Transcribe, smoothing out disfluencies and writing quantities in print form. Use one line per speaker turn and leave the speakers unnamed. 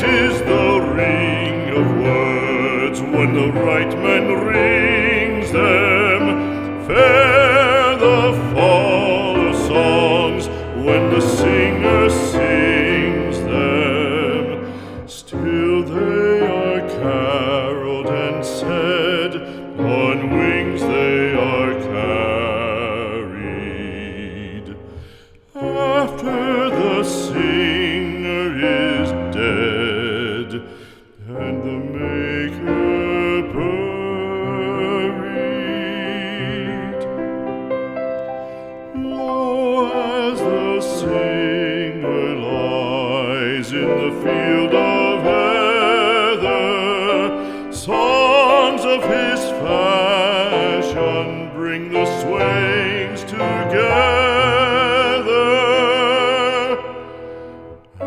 is the ring of words when the right man rings them. Fair the fall of songs when the singer sings them. Still they are caroled and said, on wings they are carried. After the singer is dead and the maker buried, lo, as the singer lies in the field